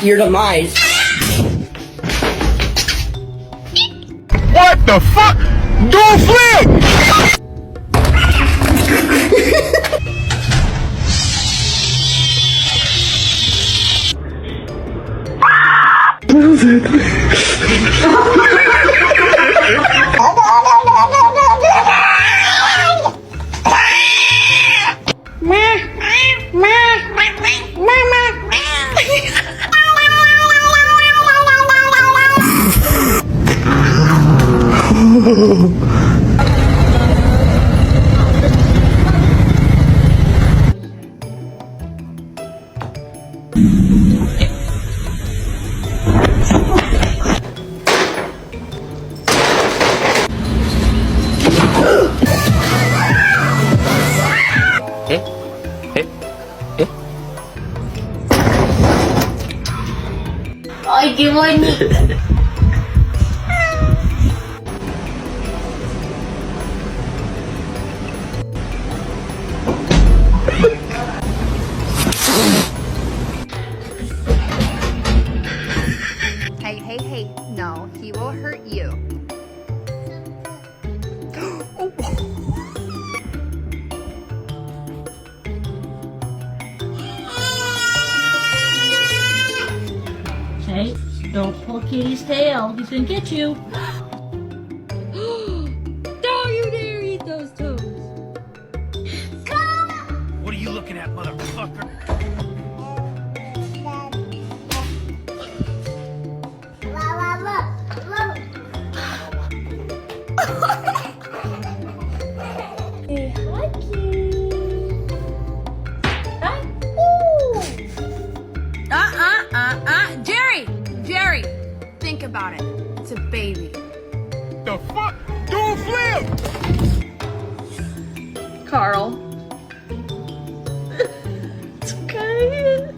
your demise. What the fuck? Do a flip! Ay, qué bonito. Hey, hey, hey. No, he will hurt you. Hey, don't pull Kitty's tail. He's gonna get you. Don't you dare eat those toes. What are you looking at, motherfucker? Hey, hi, Kitty. Hi. Ooh. Jerry, think about it. It's a baby. The fuck? Do a flip! Carl. It's okay.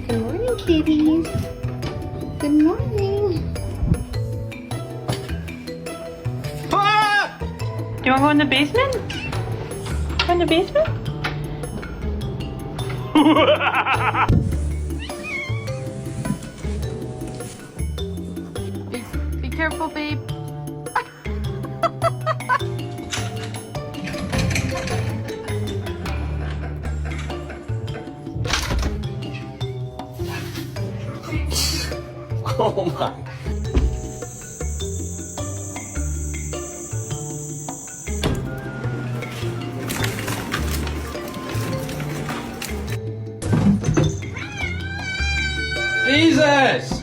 Good morning, kitties. Good morning. Ah! Do you want to go in the basement? Go in the basement? Be careful, babe. Oh my. Jesus!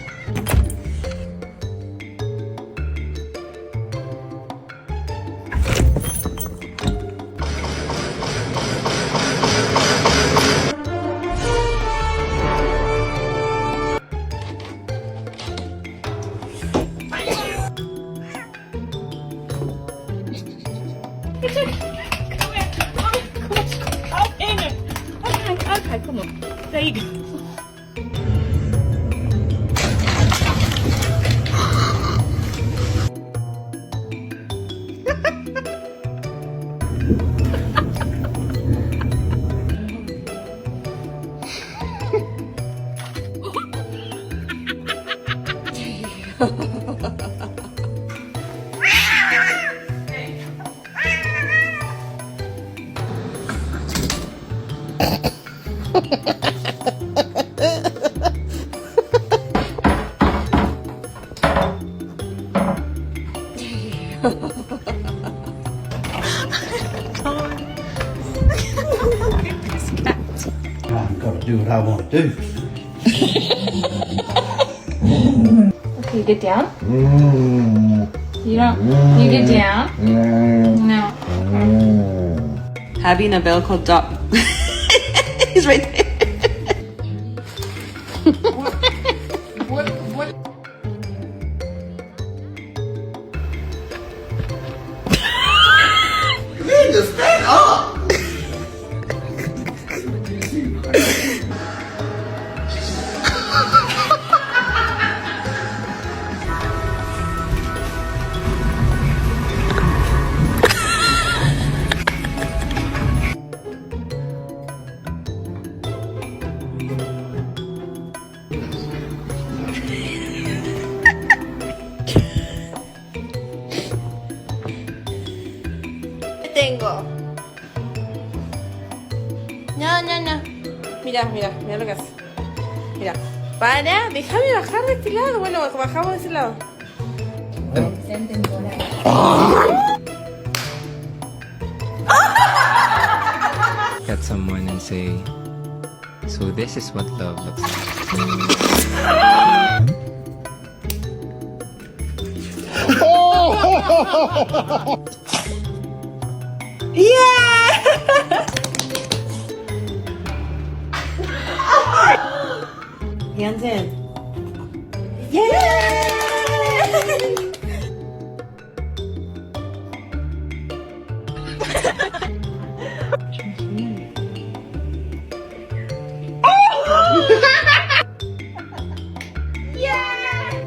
Okay, come on. There you go. I've got to do what I want to do. Okay, you get down. You don't. You get down. No. Having a Velcro dog. He's right there. What? You need to stand up. no. Mira lo que hace. Mira. Para, déjame bajar de este lado. Bueno, bajamos de ese lado. At someone and say, so this is what love looks like. Hands in. Yay!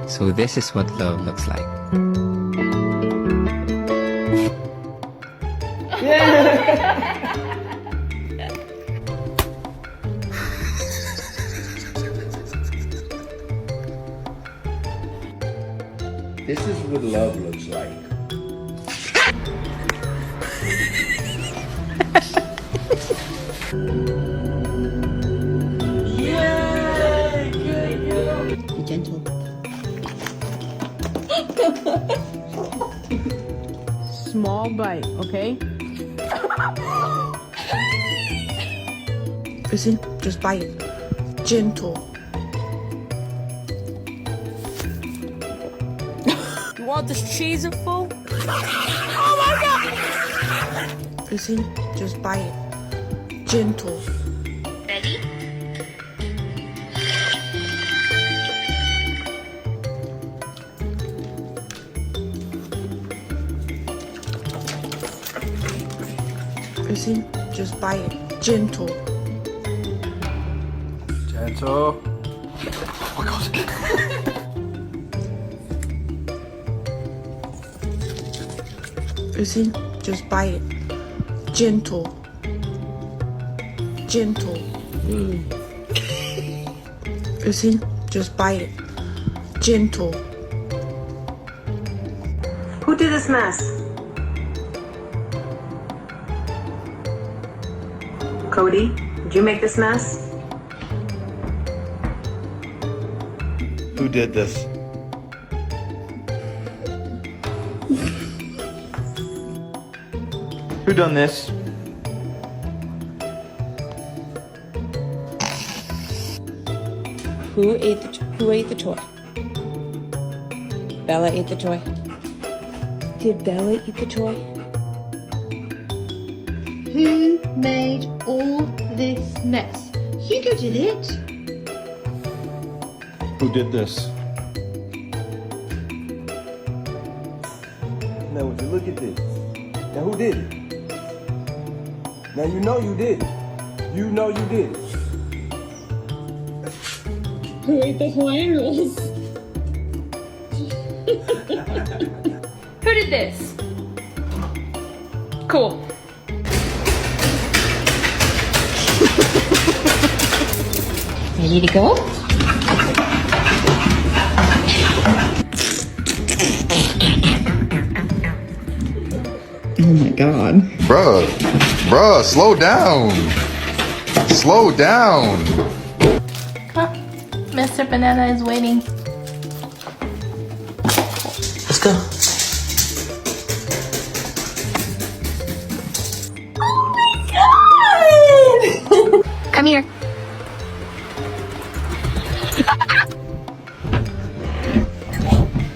So this is what love looks like. This is what love looks like. Be gentle. Small bite, okay? Listen, just bite. Gentle. You want this cheese full? Oh my god! Listen, just bite. Gentle. Ready? Listen, just bite. Gentle. Gentle. Listen, just bite. Gentle. Gentle. Listen, just bite. Gentle. Who did this mess? Cody, did you make this mess? Who did this? Who done this? Who ate the toy? Bella ate the toy. Did Bella eat the toy? Who made all this mess? Hugo did it. Who did this? Now would you look at this? Now who did it? Now you know you did it. You know you did it. Who ate the Hawaiian rolls? Who did this? Cool. Ready to go? Oh my god. Bruh, slow down. Slow down. Mr. Banana is waiting. Let's go. Come here.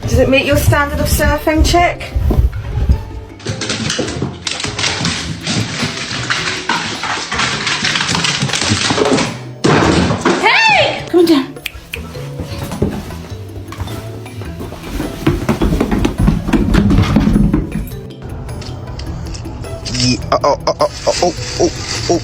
Does it meet your standard of surfing, chick? Come down. Yeah, oh.